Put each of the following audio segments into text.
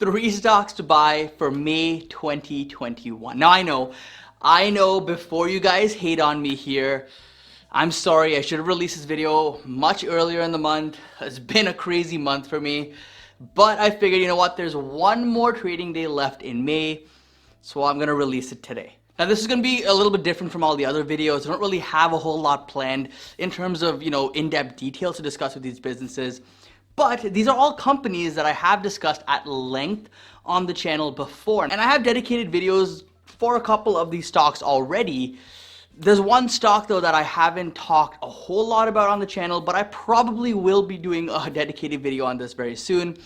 Three stocks to buy for May 2021. Now I know before you guys hate on me here, I'm sorry, I should have released this video much earlier in the month. It's been a crazy month for me, but I figured, you know what, there's one more trading day left in May, so I'm gonna release it today. Now this is going to be a little bit different from all the other videos. I don't really have a whole lot planned in terms of, in-depth details to discuss with these businesses. But these are all companies that I have discussed at length on the channel before. And I have dedicated videos for a couple of these stocks already. There's one stock though that I haven't talked a whole lot about on the channel, but I probably will be doing a dedicated video on this very soon,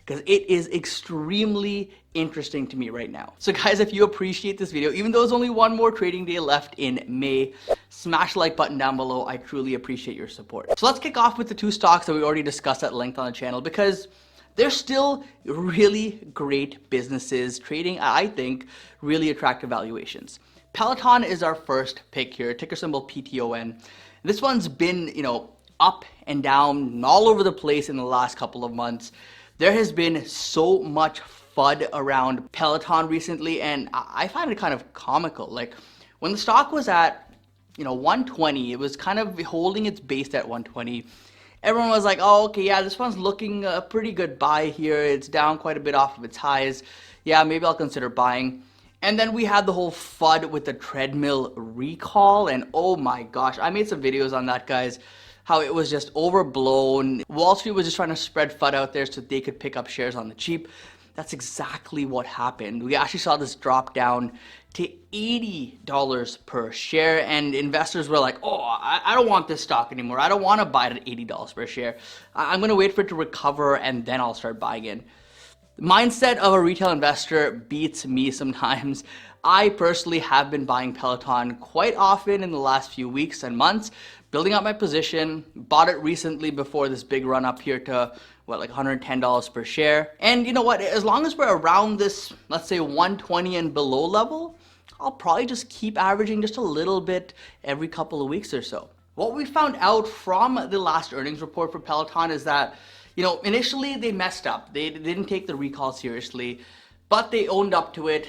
because it is extremely interesting to me right now. So guys, if you appreciate this video, even though there's only one more trading day left in May, smash the like button down below. I truly appreciate your support. So let's kick off with the two stocks that we already discussed at length on the channel, because they're still really great businesses trading, I think, really attractive valuations. Peloton is our first pick here, ticker symbol PTON. This one's been, up and down all over the place in the last couple of months. There has been so much FUD around Peloton recently, and I find it kind of comical. Like when the stock was at, 120, it was kind of holding its base at 120. Everyone was like, oh, okay, yeah, this one's looking a pretty good buy here. It's down quite a bit off of its highs. Yeah, maybe I'll consider buying. And then we had the whole FUD with the treadmill recall, and oh my gosh, I made some videos on that, guys. How it was just overblown. Wall Street was just trying to spread FUD out there so they could pick up shares on the cheap. That's exactly what happened. We actually saw this drop down to $80 per share, and investors were like, oh, I don't want this stock anymore. I don't want to buy it at $80 per share. I'm going to wait for it to recover and then I'll start buying it. The mindset of a retail investor beats me sometimes. I personally have been buying Peloton quite often in the last few weeks and months, building up my position. Bought it recently before this big run up here to like $110 per share. And you know what, as long as we're around this, let's say 120 and below level, I'll probably just keep averaging just a little bit every couple of weeks or so. What we found out from the last earnings report for Peloton is that, initially they messed up. They didn't take the recall seriously, but they owned up to it.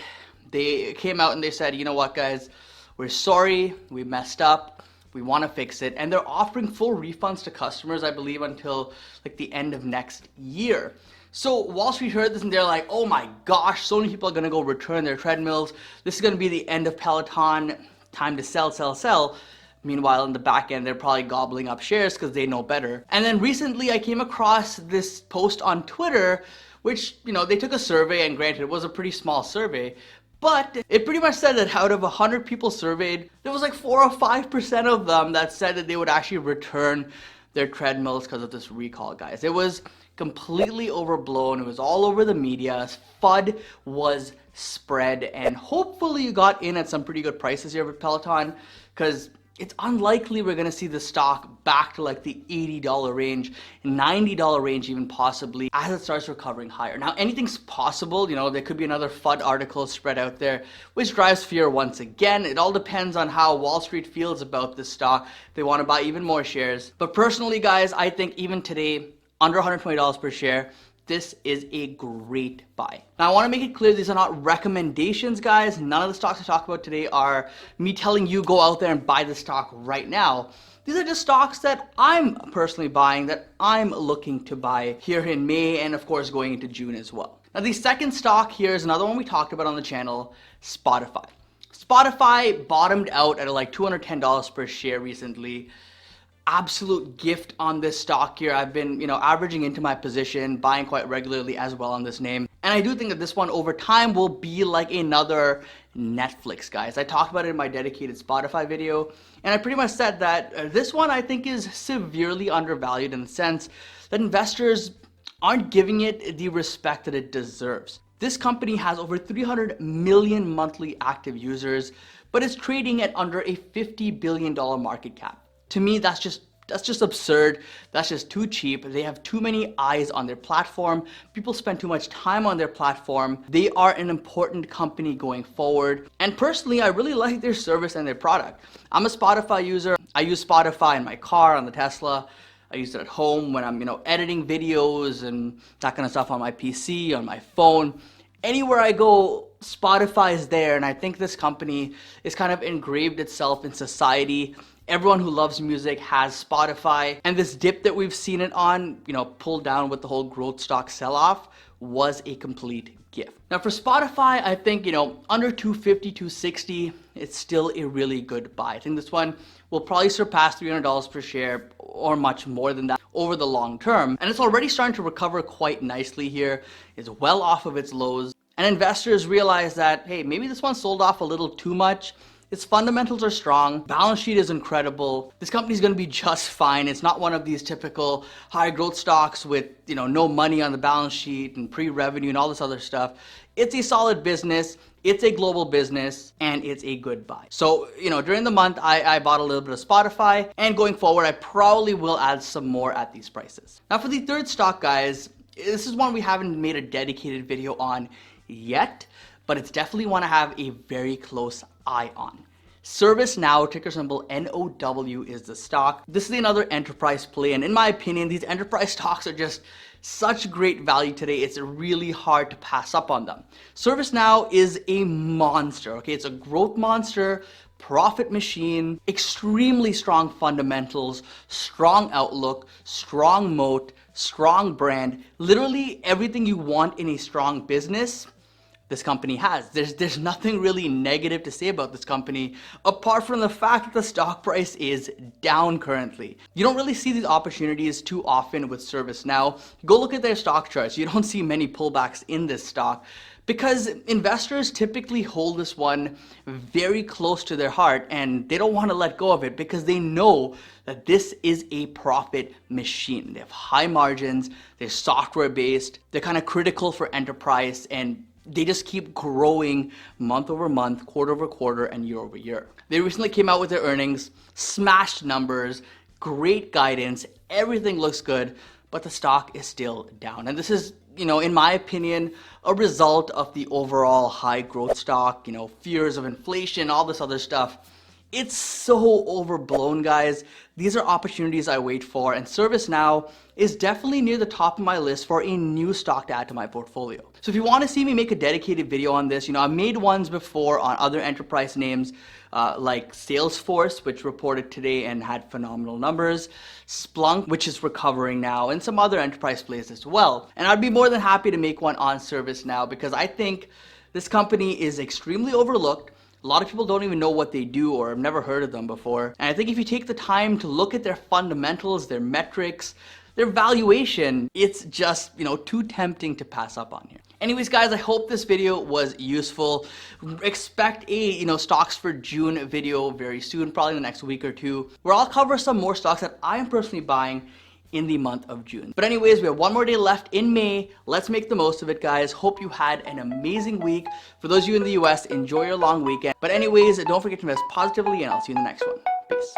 They came out and they said, you know what, guys, we're sorry, we messed up. We want to fix it. And they're offering full refunds to customers, I believe, until like the end of next year. So Wall Street heard this and they're like, oh my gosh, so many people are going to go return their treadmills. This is going to be the end of Peloton. Time to sell, sell, sell. Meanwhile, in the back end, they're probably gobbling up shares because they know better. And then recently I came across this post on Twitter, which, they took a survey, and granted, it was a pretty small survey, but it pretty much said that out of 100 people surveyed, there was like 4 or 5% of them that said that they would actually return their treadmills because of this recall, guys. It was completely overblown. It was all over the media. FUD was spread, and hopefully you got in at some pretty good prices here with Peloton, because it's unlikely we're going to see the stock back to like the $80 range, $90 range even possibly, as it starts recovering higher. Now anything's possible, there could be another FUD article spread out there, which drives fear once again. It all depends on how Wall Street feels about this stock. They want to buy even more shares. But personally, guys, I think even today, under $120 per share, this is a great buy. Now I want to make it clear these are not recommendations, guys. None of the stocks I talk about today are me telling you go out there and buy the stock right now. These are just stocks that I'm personally buying, that I'm looking to buy here in May, and of course going into June as well. Now the second stock here is another one we talked about on the channel, Spotify. Spotify bottomed out at like $210 per share recently. Absolute gift on this stock here. I've been, averaging into my position, buying quite regularly as well on this name. And I do think that this one over time will be like another Netflix, guys. I talked about it in my dedicated Spotify video, and I pretty much said that this one I think is severely undervalued in the sense that investors aren't giving it the respect that it deserves. This company has over 300 million monthly active users, but it's trading at under a $50 billion market cap. To me, that's just absurd. That's just too cheap. They have too many eyes on their platform. People spend too much time on their platform. They are an important company going forward. And personally, I really like their service and their product. I'm a Spotify user. I use Spotify in my car, on the Tesla. I use it at home when I'm, editing videos and that kind of stuff on my PC, on my phone. Anywhere I go, Spotify is there, and I think this company is kind of engraved itself in society. Everyone who loves music has Spotify, and this dip that we've seen it on, pulled down with the whole growth stock sell-off, was a complete gift. Now for Spotify, I think, under 250, 260, it's still a really good buy. I think this one will probably surpass $300 per share or much more than that over the long term. And it's already starting to recover quite nicely here. It's well off of its lows. And investors realize that, hey, maybe this one sold off a little too much. Its fundamentals are strong, balance sheet is incredible. This company's gonna be just fine. It's not one of these typical high growth stocks with, no money on the balance sheet and pre-revenue and all this other stuff. It's a solid business, it's a global business, and it's a good buy. So, during the month, I bought a little bit of Spotify, and going forward, I probably will add some more at these prices. Now for the third stock, guys, this is one we haven't made a dedicated video on yet, but it's definitely one to have a very close eye on. ServiceNow, ticker symbol NOW, is the stock. This is another enterprise play, and in my opinion, these enterprise stocks are just such great value today. It's really hard to pass up on them. ServiceNow is a monster, okay? It's a growth monster, profit machine, extremely strong fundamentals, strong outlook, strong moat, strong brand, literally everything you want in a strong business. This company has. There's nothing really negative to say about this company apart from the fact that the stock price is down currently. You don't really see these opportunities too often with ServiceNow. Go look at their stock charts. You don't see many pullbacks in this stock because investors typically hold this one very close to their heart and they don't want to let go of it because they know that this is a profit machine. They have high margins, they're software based, they're kind of critical for enterprise, and they just keep growing month over month, quarter over quarter, and year over year. They recently came out with their earnings, smashed numbers, great guidance, everything looks good, but the stock is still down. And this is, in my opinion, a result of the overall high growth stock, fears of inflation, all this other stuff. It's so overblown, guys. These are opportunities I wait for, and ServiceNow is definitely near the top of my list for a new stock to add to my portfolio. So if you want to see me make a dedicated video on this, I've made ones before on other enterprise names like Salesforce, which reported today and had phenomenal numbers, Splunk, which is recovering now, and some other enterprise plays as well. And I'd be more than happy to make one on ServiceNow because I think this company is extremely overlooked. A lot of people don't even know what they do or have never heard of them before. And I think if you take the time to look at their fundamentals, their metrics, their valuation, it's just, too tempting to pass up on here. Anyways, guys, I hope this video was useful. Expect a, stocks for June video very soon, probably in the next week or two, where I'll cover some more stocks that I am personally buying in the month of June. But anyways, we have one more day left in May. Let's make the most of it, guys. Hope you had an amazing week. For those of you in the US, enjoy your long weekend. But anyways, don't forget to invest positively, and I'll see you in the next one. Peace.